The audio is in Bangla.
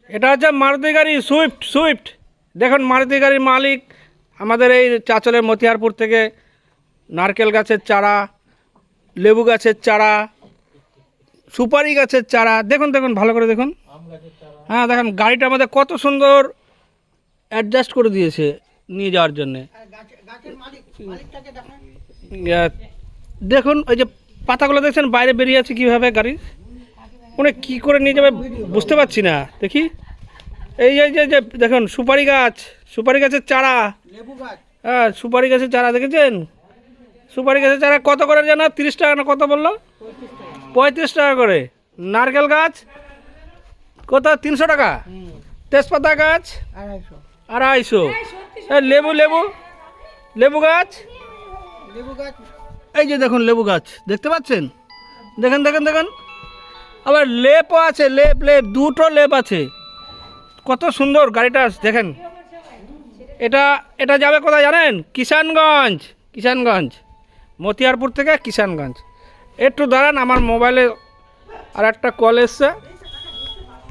এটা হচ্ছে মারুতি গাড়ি সুইফট সুইফট। দেখুন মারুতি গাড়ির মালিক আমাদের এই চাঁচলের মতিহারপুর থেকে নারকেল গাছের চারা, লেবু গাছের চারা, সুপারি গাছের চারা, দেখুন দেখুন ভালো করে দেখুন। হ্যাঁ দেখেন গাড়িটা আমাদের কত সুন্দর অ্যাডজাস্ট করে দিয়েছে নিয়ে যাওয়ার জন্যে। দেখুন ওই যে পাতাগুলো দেখছেন বাইরে বেরিয়ে আছে কীভাবে গাড়ির, মানে কী করে নিয়ে যাবে বুঝতে পারছি না। দেখি এই যে দেখুন সুপারি গাছ, সুপারি গাছের চারা, হ্যাঁ সুপারি গাছের চারা দেখেছেন? সুপারি গাছের চারা কত করে জানো? 30 টাকা না কত বললো? 35 টাকা করে। নারকেল গাছ কত? 300 টাকা। তেজপাতা গাছ 250। লেবু লেবু লেবু গাছ, এই যে দেখুন লেবু গাছ দেখতে পাচ্ছেন? দেখেন দেখেন দেখেন, আবার লেপও আছে, লেপ লেপ দুটো লেপ আছে। কত সুন্দর গাড়িটা দেখেন। এটা যাবে কোথায় জানেন? কিষানগঞ্জ, কিষানগঞ্জ মতিহারপুর থেকে কিষানগঞ্জ। একটু দাঁড়ান, আমার মোবাইলে আর একটা কল এসছে।